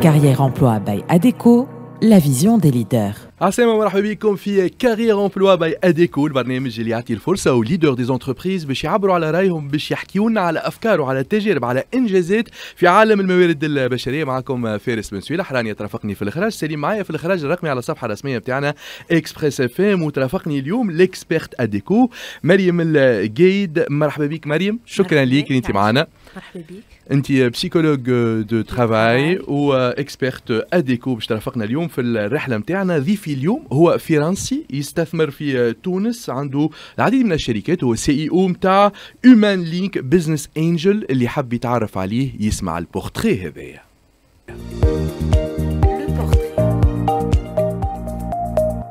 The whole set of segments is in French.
Carrière Emploi by ADECO, la vision des leaders. عسلامة ومرحبا بكم في كارير امبلوا باي اديكو، البرنامج اللي يعطي الفرصه وليدر دي زونتربريز باش يعبروا على رايهم، باش يحكيوا لنا على افكار وعلى تجارب، على انجازات في عالم الموارد البشريه. معكم فارس بن سويلح، راني ترافقني في الاخراج، سليم معايا في الاخراج الرقمي على الصفحه الرسميه بتاعنا اكسبريس اف ام، وترافقني اليوم الاكسبيرت اديكو مريم القايد. مرحبا بك مريم، شكرا ليك اللي انت معنا. مرحبا بك. انت بسيكولوج دو ترافاي واكسبيرت اديكو باش ترافقنا اليوم في الرحله نتاعنا. ضيفي اليوم هو فرنسي يستثمر في تونس، عنده العديد من الشركات، هو سي اي او نتاع هيومان لينك بزنس انجل. اللي حب يتعرف عليه يسمع البورتري هذايا.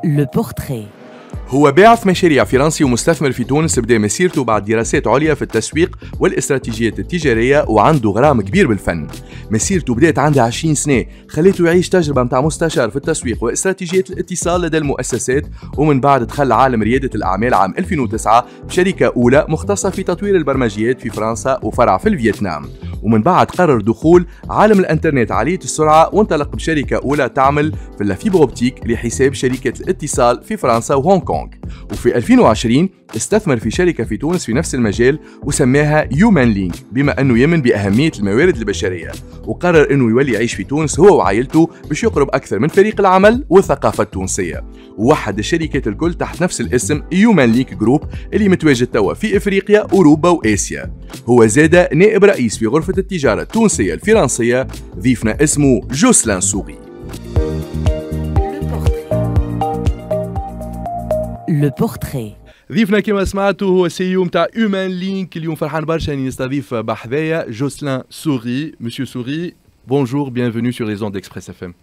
Le portrait. هو باعث مشاريع فرنسي ومستثمر في تونس، بدا مسيرته بعد دراسات عليا في التسويق والاستراتيجيات التجاريه، وعنده غرام كبير بالفن. مسيرته بدات عندها 20 سنه، خليته يعيش تجربه نتاع مستشار في التسويق واستراتيجيات الاتصال لدى المؤسسات، ومن بعد دخل عالم رياده الاعمال عام 2009 بشركه اولى مختصه في تطوير البرمجيات في فرنسا وفرع في الفيتنام. ومن بعد قرر دخول عالم الانترنت عاليه السرعه، وانطلق بشركه اولى تعمل في اللافيبر اوبتيك لحساب شركه الاتصال في فرنسا وهونغ كونغ. وفي 2020 استثمر في شركه في تونس في نفس المجال وسماها هيومان لينك، بما انه يؤمن باهميه الموارد البشريه، وقرر انه يولي يعيش في تونس هو وعائلته باش يقرب اكثر من فريق العمل والثقافه التونسيه. ووحد الشركات الكل تحت نفس الاسم هيومان لينك جروب، اللي متواجد توا في افريقيا اوروبا واسيا. هو زاد نائب رئيس في غرفه التجاره التونسيه الفرنسيه. ضيفنا اسمه جوسلان سوغي. Le portrait. ضيفنا كما سمعتوا هو سي او نتاع هيومان لينك. اليوم فرحان برشا اني نستضيف بحذايا جوسلان سوغي. Monsieur Souris, bonjour, bienvenue sur les ondes d'Express FM.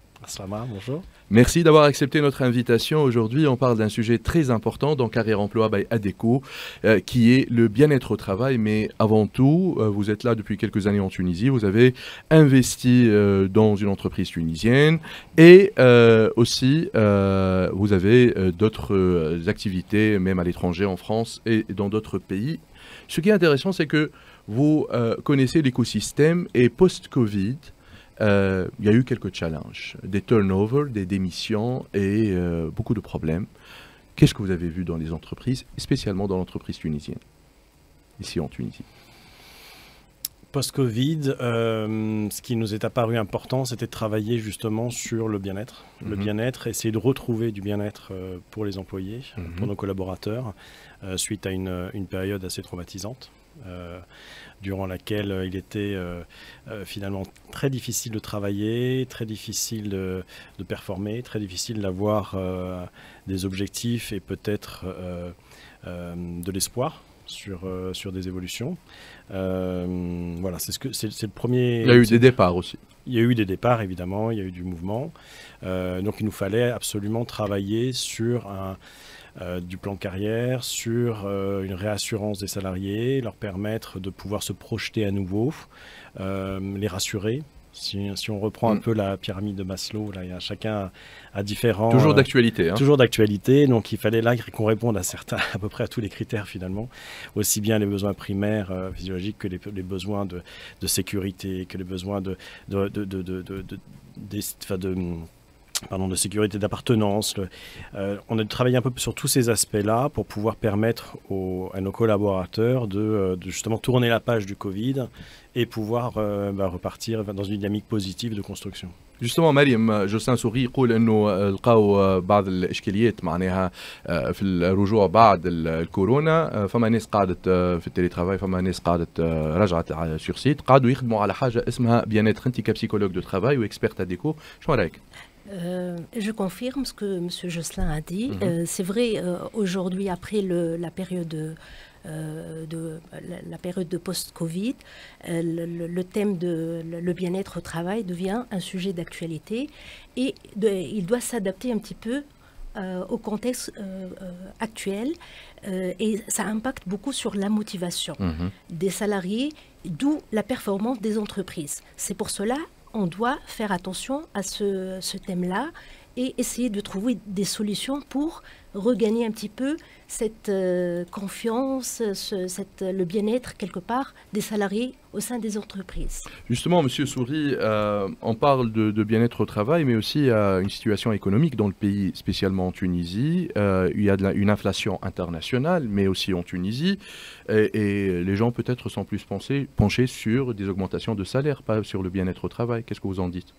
Bonjour. Merci d'avoir accepté notre invitation. Aujourd'hui, on parle d'un sujet très important dans Carrière Emploi by ADECO, qui est le bien-être au travail. Mais avant tout, vous êtes là depuis quelques années en Tunisie. Vous avez investi dans une entreprise tunisienne et aussi vous avez d'autres activités, même à l'étranger, en France et dans d'autres pays. Ce qui est intéressant, c'est que vous connaissez l'écosystème et post-Covid, il y a eu quelques challenges, des turnovers, des démissions et beaucoup de problèmes. Qu'est-ce que vous avez vu dans les entreprises, spécialement dans l'entreprise tunisienne, ici en Tunisie? Post-Covid, ce qui nous est apparu important, c'était de travailler justement sur le bien-être. Le bien-être, essayer de retrouver du bien-être pour les employés, pour nos collaborateurs, suite à une période assez traumatisante. Durant laquelle il était finalement très difficile de travailler, très difficile de performer, très difficile d'avoir des objectifs et peut-être de l'espoir sur des évolutions. Voilà, c'est le premier... Il y a eu des départs aussi. Il y a eu des départs, évidemment, il y a eu du mouvement. Donc il nous fallait absolument travailler sur du plan de carrière, sur une réassurance des salariés, leur permettre de pouvoir se projeter à nouveau, les rassurer. Si on reprend un peu la pyramide de Maslow, là, chacun a différents... Toujours d'actualité. Toujours d'actualité, donc il fallait là qu'on réponde à peu près à tous les critères finalement, aussi bien les besoins primaires physiologiques que les besoins de sécurité, que les besoins de sécurité d'appartenance. On a travaillé un peu sur tous ces aspects-là pour pouvoir permettre à nos collaborateurs de justement tourner la page du Covid et pouvoir repartir dans une dynamique positive de construction. Justement مريم، جوسلان سوغي يقول انه لقاو بعض الاشكاليات معناها في الرجوع بعد الكورونا. فما ناس قعدت في التيلي ترافاي، فما ناس قعدت رجعت على سور سيت، قعدوا يخدموا على حاجه اسمها بيانات. انت كبسيكولوج دو ترافاي واكسبيرت اديكو، شنو رايك؟ Je confirme ce que M. Josselin a dit. C'est vrai, aujourd'hui, après la période de post-Covid, le thème de le bien-être au travail devient un sujet d'actualité et il doit s'adapter un petit peu au contexte actuel et ça impacte beaucoup sur la motivation des salariés, d'où la performance des entreprises. C'est pour cela on doit faire attention à ce thème-là et essayer de trouver des solutions pour regagner un petit peu cette confiance, le bien-être quelque part des salariés au sein des entreprises. Justement, Monsieur Souris, on parle de bien-être au travail, mais aussi une situation économique dans le pays, spécialement en Tunisie. Il y a une inflation internationale, mais aussi en Tunisie. Et les gens peut-être sont plus penchés sur des augmentations de salaire, pas sur le bien-être au travail. Qu'est-ce que vous en dites?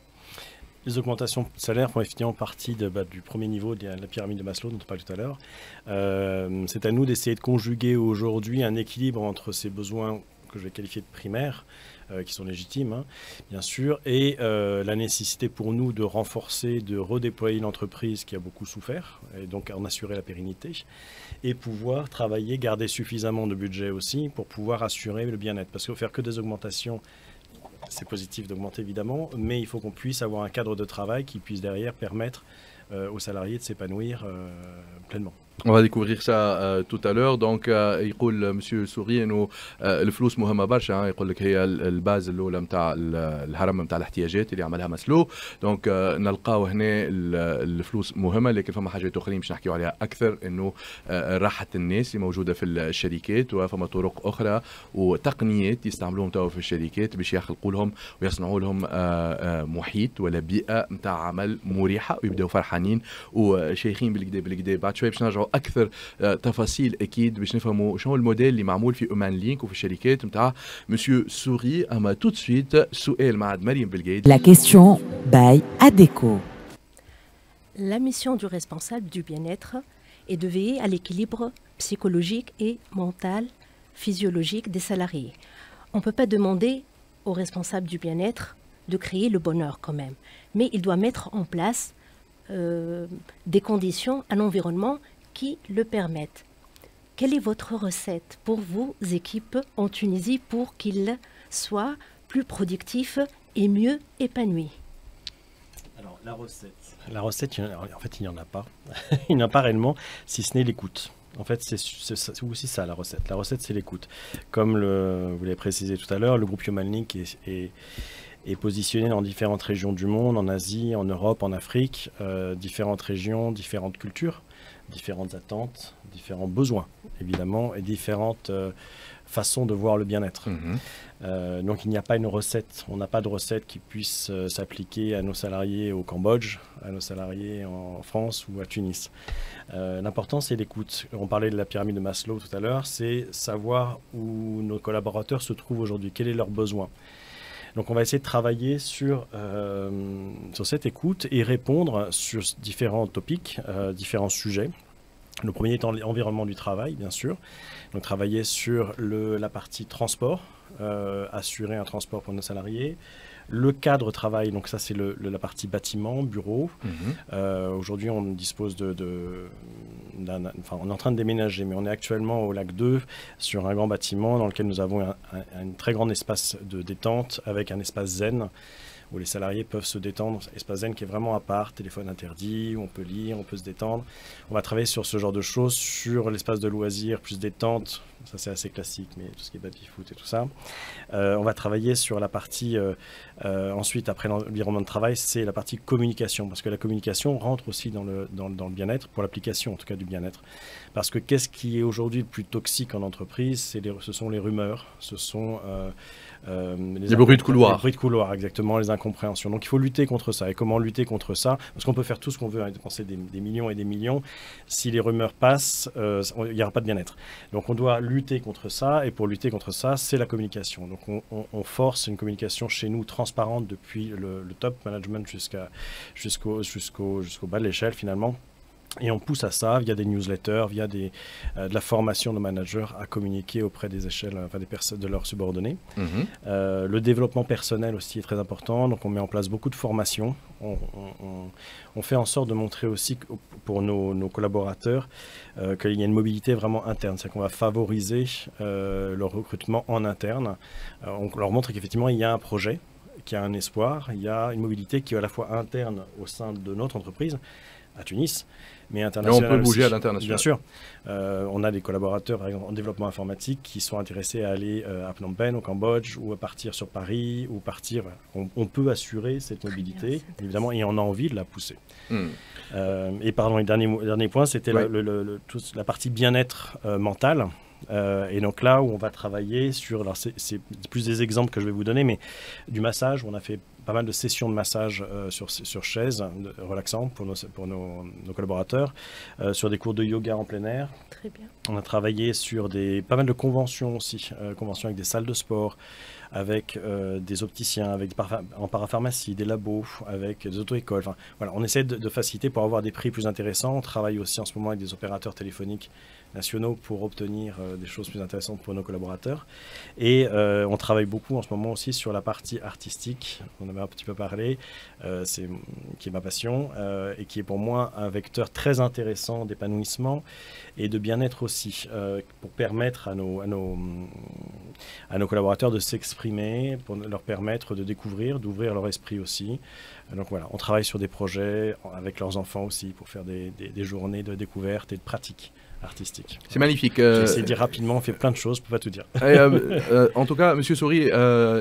Les augmentations de salaire font effectivement partie du premier niveau de la pyramide de Maslow dont on parlait tout à l'heure. C'est à nous d'essayer de conjuguer aujourd'hui un équilibre entre ces besoins que je vais qualifier de primaires, qui sont légitimes, hein, bien sûr, et la nécessité pour nous de renforcer, de redéployer l'entreprise qui a beaucoup souffert, et donc en assurer la pérennité, et pouvoir travailler, garder suffisamment de budget aussi pour pouvoir assurer le bien-être. Parce que faire que des augmentations, c'est positif d'augmenter évidemment, mais il faut qu'on puisse avoir un cadre de travail qui puisse derrière permettre aux salariés de s'épanouir pleinement. On va découvrir ça tout à l'heure. Donc يقول مسيو سوري انه الفلوس مهمه برشا. يقول لك هي الباز الاولى نتاع الهرم نتاع الاحتياجات اللي عملها مسلو. دونك نلقاو هنا الفلوس مهمه، لكن فما حاجات اخرين باش نحكيو عليها اكثر، انه راحه الناس اللي موجوده في الشركات، وفما طرق اخرى وتقنيات يستعملوهم توا في الشركات باش يخلقوا لهم ويصنعوا لهم محيط ولا بيئه نتاع عمل مريحه ويبداو فرحانين وشيخين بالكدا. بعد شوي باش نرجعوا اكثر تفاصيل اكيد باش نفهموا شنو الموديل اللي معمول في اومان لينك وفي الشركات نتاع مسيو سوري. اما tout de suite سؤال مع مريم بالجيد. La question by Adecco. La mission du responsable du bien-être est de veiller à l'équilibre psychologique et mental, physiologique des salariés. On ne peut pas demander au responsable du bien-être de créer le bonheur quand même, mais il doit mettre en place des conditions, un environnement qui le permettent. Quelle est votre recette pour vos équipes en Tunisie pour qu'ils soient plus productifs et mieux épanouis? Alors la recette, en fait il n'y en a pas. Il n'y en a pas réellement, si ce n'est l'écoute. En fait, c'est aussi ça la recette. La recette, c'est l'écoute. Comme vous l'avez précisé tout à l'heure, le groupe Human Link est positionné dans différentes régions du monde, en Asie, en Europe, en Afrique, différentes régions, différentes cultures, différentes attentes, différents besoins, évidemment, et différentes façons de voir le bien-être. Donc il n'y a pas une recette, on n'a pas de recette qui puisse s'appliquer à nos salariés au Cambodge, à nos salariés en France ou à Tunis. L'important, c'est l'écoute. On parlait de la pyramide de Maslow tout à l'heure, c'est savoir où nos collaborateurs se trouvent aujourd'hui, quel est leur besoin. Donc on va essayer de travailler sur cette écoute et répondre sur différents topics, différents sujets. Le premier étant l'environnement du travail, bien sûr. Donc travailler sur la partie transport, assurer un transport pour nos salariés. Le cadre travail, donc ça c'est la partie bâtiment, bureau. Aujourd'hui on dispose on est en train de déménager, mais on est actuellement au lac 2 sur un grand bâtiment dans lequel nous avons un très grand espace de détente avec un espace zen où les salariés peuvent se détendre, espace zen qui est vraiment à part, téléphone interdit, où on peut lire, on peut se détendre. On va travailler sur ce genre de choses, sur l'espace de loisirs, plus détente, ça c'est assez classique, mais tout ce qui est baby-foot et tout ça. On va travailler sur la partie, ensuite après l'environnement de travail, c'est la partie communication, parce que la communication rentre aussi dans le bien-être, pour l'application en tout cas du bien-être. Parce que qu'est-ce qui est aujourd'hui le plus toxique en entreprise? Ce sont les rumeurs, ce sont les bruits de couloir. Les bruits de couloir, exactement, les incompréhensions. Donc il faut lutter contre ça. Et comment lutter contre ça? Parce qu'on peut faire tout ce qu'on veut, dépenser des millions et des millions. Si les rumeurs passent, il n'y aura pas de bien-être. Donc on doit lutter contre ça. Et pour lutter contre ça, c'est la communication. Donc on force une communication chez nous transparente depuis le top management jusqu'au bas de l'échelle finalement. Et on pousse à ça via des newsletters, via de la formation de managers à communiquer auprès des échelles, des personnes, de leurs subordonnés. Le développement personnel aussi est très important, donc on met en place beaucoup de formations. On fait en sorte de montrer aussi pour nos collaborateurs qu'il y a une mobilité vraiment interne, c'est-à-dire qu'on va favoriser leur recrutement en interne. On leur montre qu'effectivement il y a un projet, qu'il y a un espoir, il y a une mobilité qui est à la fois interne au sein de notre entreprise, à Tunis, mais international. Et on peut bouger aussi. à l'international. Bien sûr. On a des collaborateurs par exemple, en développement informatique qui sont intéressés à aller à Phnom Penh, au Cambodge, ou à partir sur Paris, ou partir. On peut assurer cette mobilité, évidemment, et on a envie de la pousser. Et pardon, le dernier point, c'était la partie bien-être mental. Et donc là où on va travailler sur, alors c'est plus des exemples que je vais vous donner, mais du massage, on a fait pas mal de sessions de massage sur chaise, relaxant pour nos collaborateurs, sur des cours de yoga en plein air. Très bien. On a travaillé sur pas mal de conventions aussi, conventions avec des salles de sport, avec des opticiens, en parapharmacie, des labos, avec des auto-écoles. Enfin, voilà, on essaie de faciliter pour avoir des prix plus intéressants. On travaille aussi en ce moment avec des opérateurs téléphoniques nationaux pour obtenir des choses plus intéressantes pour nos collaborateurs. Et on travaille beaucoup en ce moment aussi sur la partie artistique. On avait un petit peu parlé, qui est ma passion et qui est pour moi un vecteur très intéressant d'épanouissement et de bien-être aussi, pour permettre à nos collaborateurs de s'exprimer, pour leur permettre de découvrir, d'ouvrir leur esprit aussi. Donc voilà, on travaille sur des projets avec leurs enfants aussi pour faire des journées de découverte et de pratique artistique. C'est magnifique. J'essaie de dire rapidement, on fait plein de choses, je ne peux pas tout dire. En tout cas, Monsieur Souris,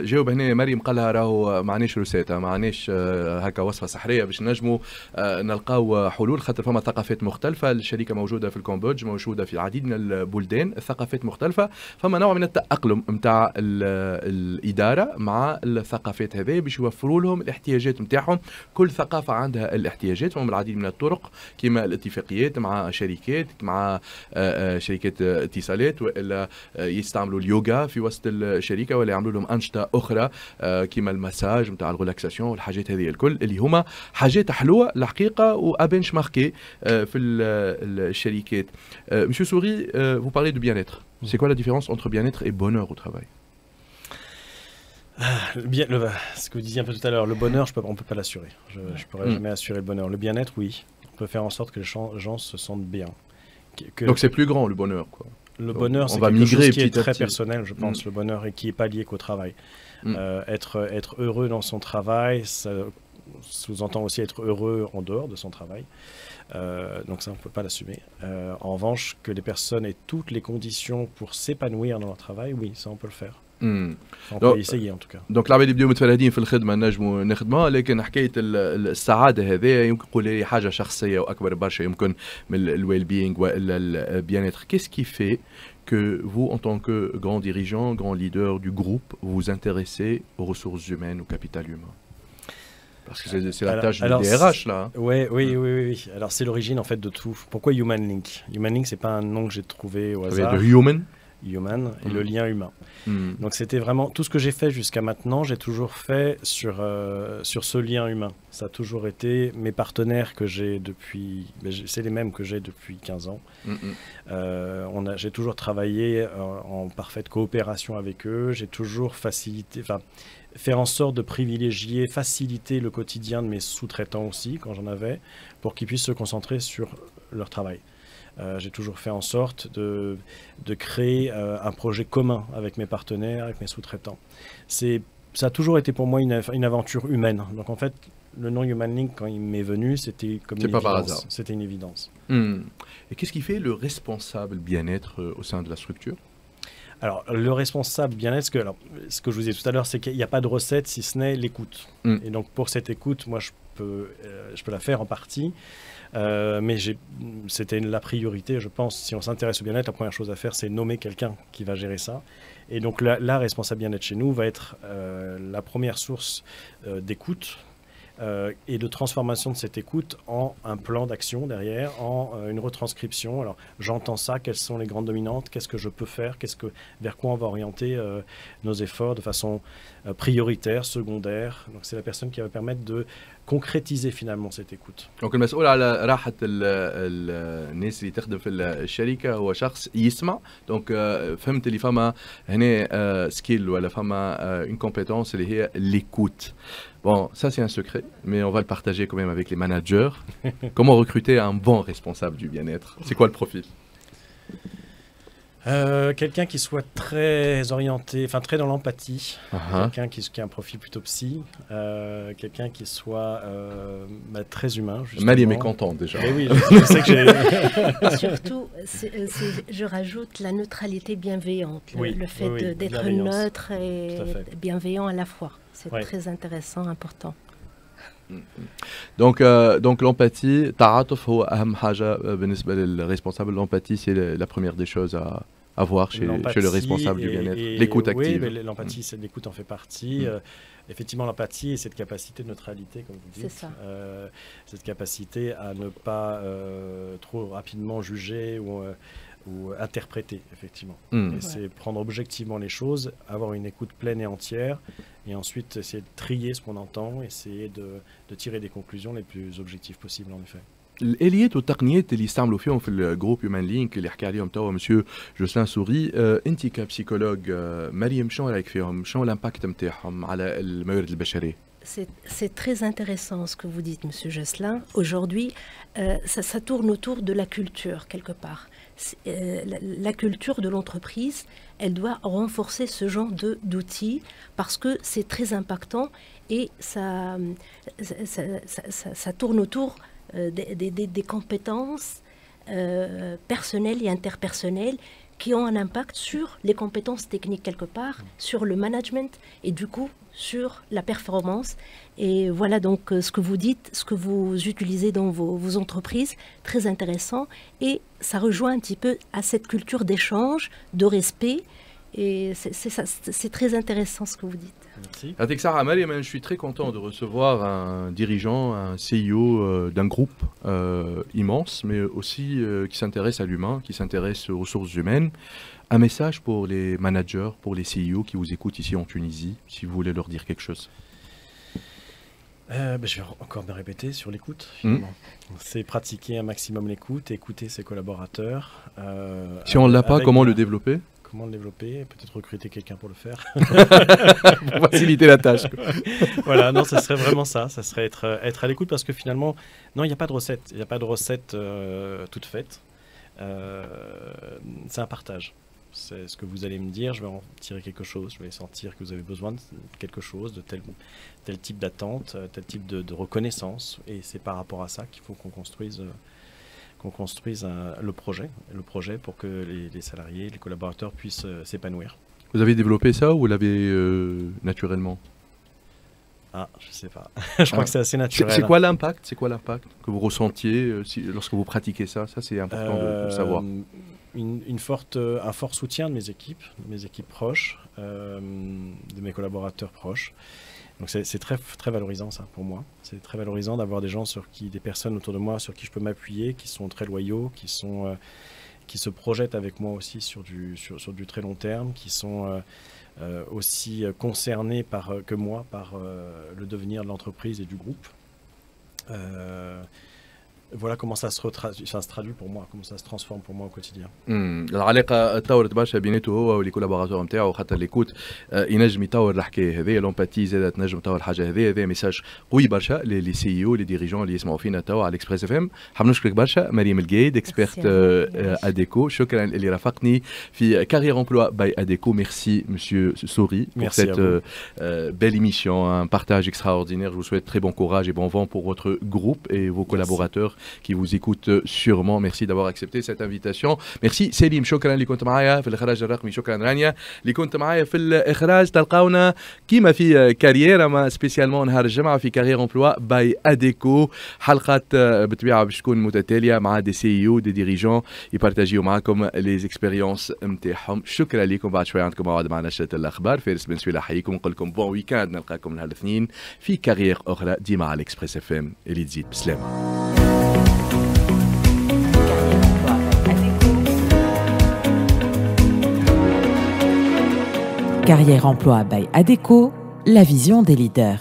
جاوب هنا مريم قال لها راهو معناش روسيتا، معناش هكا وصفة سحرية باش نجموا نلقاو حلول، خاطر فما ثقافات مختلفة. الشركة موجودة في الكمبودج، موجودة في العديد من البلدان، الثقافات مختلفة، فما نوع من التأقلم نتاع الإدارة مع الثقافات هذه باش يوفروا لهم الاحتياجات نتاعهم. كل ثقافة عندها الاحتياجات، فما العديد من الطرق كما الاتفاقيات مع شركات، مع شركات اتصالات، والا يستعملوا اليوغا في وسط الشركه، ولا يعملوا لهم انشطه اخرى كيما المساج نتاع الريلاكساسيون والحاجات هذه الكل اللي هما حاجات حلوه الحقيقه وابنش ماركي في الشركات. Monsieur Souris, vous parlez de bien-être. C'est quoi la différence entre bien-être et bonheur au travail? Ce que vous disiez un peu tout à l'heure, le bonheur, on ne peut pas l'assurer. Je ne pourrais jamais assurer le bonheur. Le bien-être, oui. On peut faire en sorte que les gens se sentent bien. Donc c'est plus grand le bonheur, quoi. Le bonheur, c'est quelque chose qui est très personnel, je pense, le bonheur, et qui n'est pas lié qu'au travail. Être heureux dans son travail, ça sous-entend aussi être heureux en dehors de son travail. Donc ça, on ne peut pas l'assumer. En revanche, que les personnes aient toutes les conditions pour s'épanouir dans leur travail, oui, ça on peut le faire. On peut essayer en tout cas. دونك العباد يبداو متفردين في الخدمه نجموا نخدمها، لكن حكايه السعاده هذه يمكن نقول لي حاجه شخصيه واكبر برشا يمكن من الويل بينغ والا البيان اتر. Qu'est-ce qui fait que vous, en tant que grand dirigeant, grand leader du groupe, vous vous intéressez aux ressources humaines, au capital humain? Parce que c'est la tâche du DRH là. Oui. Alors c'est l'origine en fait de tout. Pourquoi Human Link? Human Link, c'est pas un nom que j'ai trouvé au hasard. De human et le lien humain. Donc c'était vraiment tout ce que j'ai fait jusqu'à maintenant, j'ai toujours fait sur ce lien humain. Ça a toujours été mes partenaires que j'ai depuis, c'est les mêmes que j'ai depuis 15 ans. J'ai toujours travaillé en parfaite coopération avec eux, j'ai toujours faire en sorte de privilégier, faciliter le quotidien de mes sous-traitants aussi, quand j'en avais, pour qu'ils puissent se concentrer sur leur travail. J'ai toujours fait en sorte de créer un projet commun avec mes partenaires, avec mes sous-traitants. Ça a toujours été pour moi une aventure humaine. Donc en fait, le nom Human Link, quand il m'est venu, c'était comme une évidence. C'était une évidence. Et qu'est-ce qui fait le responsable bien-être au sein de la structure? Alors, le responsable bien-être, ce que je vous disais tout à l'heure, c'est qu'il n'y a pas de recette si ce n'est l'écoute. Et donc, pour cette écoute, moi, je peux la faire en partie. Mais c'était la priorité, je pense. Si on s'intéresse au bien-être, la première chose à faire, c'est nommer quelqu'un qui va gérer ça. Et donc, la responsable bien-être chez nous va être la première source d'écoute et de transformation de cette écoute en un plan d'action derrière, en une retranscription. Alors, j'entends ça, quelles sont les grandes dominantes, qu'est-ce que je peux faire, vers quoi on va orienter nos efforts de façon prioritaire, secondaire. Donc, c'est la personne qui va permettre de concrétiser finalement cette écoute. Donc المسؤول على راحة الناس اللي تخدم في الشركة هو شخص يسمع. Donc فهمت اللي فما هنا skill ولا فما une compétence اللي هي l'écoute. Bon, ça c'est un secret, mais on va le partager quand même avec les managers. Comment recruter un bon responsable du bien-être? C'est quoi le profil? Quelqu'un qui soit très orienté, enfin très dans l'empathie, quelqu'un qui a un profil plutôt psy, quelqu'un qui soit très humain. Mariam est contente déjà. Mais oui, je sais que j'ai... Surtout, je rajoute la neutralité bienveillante, le fait d'être neutre et bienveillant à la fois. C'est très intéressant, important. Donc l'empathie, التعاطف هو أهم حاجة بالنسبة للرesponsable. L'empathie, c'est la première des choses à avoir chez le responsable du bien-être. L'écoute active. Oui, l'empathie, l'écoute en fait partie. Effectivement, l'empathie et cette capacité de neutralité, comme vous dites. C'est ça. Cette capacité à ne pas trop rapidement juger ou interpréter, effectivement. Et c'est prendre objectivement les choses, avoir une écoute pleine et entière, et ensuite essayer de trier ce qu'on entend, essayer de tirer des conclusions les plus objectives possibles, en effet. الاليات والتقنيات اللي يستعملوا فيهم في الجروب هيومان لينك اللي حكى عليهم توا مسيو جوسلان سوري، انت كبسيكولوج مريم شنو رايك فيهم؟ شنو الامباكت نتاعهم على الموارد البشريه؟ C'est très intéressant ce que vous dites, Monsieur Jocelyn. Aujourd'hui, ça tourne autour de la culture, quelque part. La culture de l'entreprise, elle doit renforcer ce genre d'outils parce que c'est très impactant et ça tourne autour des compétences personnelles et interpersonnelles qui ont un impact sur les compétences techniques quelque part, sur le management et du coup sur la performance. Et voilà donc ce que vous dites, ce que vous utilisez dans vos entreprises, très intéressant. Et ça rejoint un petit peu à cette culture d'échange, de respect. Et c'est très intéressant ce que vous dites. Merci. Avec Sarah Mariam, je suis très content de recevoir un dirigeant, un CEO d'un groupe immense, mais aussi qui s'intéresse à l'humain, qui s'intéresse aux ressources humaines. Un message pour les managers, pour les CEO qui vous écoutent ici en Tunisie, si vous voulez leur dire quelque chose. Je vais encore me répéter sur l'écoute. C'est pratiquer un maximum l'écoute, écouter ses collaborateurs. Si on ne l'a pas, comment le développer? Comment le développer? Peut-être recruter quelqu'un pour le faire. Pour faciliter la tâche. Voilà, non, ça serait vraiment ça. Ça serait être à l'écoute parce que finalement, non, il n'y a pas de recette. Il n'y a pas de recette toute faite. C'est un partage. C'est ce que vous allez me dire, je vais en tirer quelque chose, je vais sentir que vous avez besoin de quelque chose, de tel type d'attente, tel type de reconnaissance. Et c'est par rapport à ça qu'il faut qu'on construise le projet pour que les salariés, les collaborateurs puissent s'épanouir. Vous avez développé ça ou vous l'avez naturellement? Ah, je sais pas. Je crois que c'est assez naturel. C'est quoi l'impact que vous ressentiez lorsque vous pratiquez ça? Ça, c'est important de savoir. Un fort soutien de mes équipes proches, de mes collaborateurs proches. Donc c'est très, très valorisant ça pour moi. C'est très valorisant d'avoir des personnes autour de moi sur qui je peux m'appuyer, qui sont très loyaux, qui se projettent avec moi aussi sur du très long terme, qui sont aussi concernés que moi par le devenir de l'entreprise et du groupe. Voilà comment ça se traduit pour moi, comment ça se transforme pour moi au quotidien. العلاقه تطورت برشا بيناته هو واللي كولابوراتور نتاعو، خاطر ليكوت ينجم يطور الحكايه هذه، لومباتي زادت تنجم تطور الحاجه هذه ميساج قوي برشا لي سي او لي ديريجون اللي يسمعوا فينا توا على اكسبريس اف ام. حاب نشكرك برشا مريم القايد، اكسبيرت اديكو. شكرا اللي رافقني في كارير امبلوا باي اديكو. ميرسي monsieur Sori pour cette belle émission, un partage extraordinaire. Je vous souhaite très bon courage et bon vent pour votre groupe et vos collaborateurs qui vous écoutent sûrement. Merci d'avoir accepté cette invitation. Merci سليم، شكرا اللي كنت معايا في الإخراج الرقمي. شكرا رانيا اللي كنت معايا في الإخراج. تلقاونا كيما في كارير ما سبيسيالمون نهار الجمعة في كارير امبلوا باي اديكو. حلقات بالطبيعة باش تكون متتالية مع دي سي او دي ديريجون يبارتاجيو معاكم لي اكسبيريونس نتاعهم. شكرا لكم. بعد شوية عندكم موعد مع نشرة الأخبار. فارس بن سويلة حييكم، نقول لكم بون ويكاند. نلقاكم نهار الاثنين في كارير أخرى ديما على الإكسبريس اف ام اللي تزيد بسلامة. Carrière emploi by ADECO, la vision des leaders.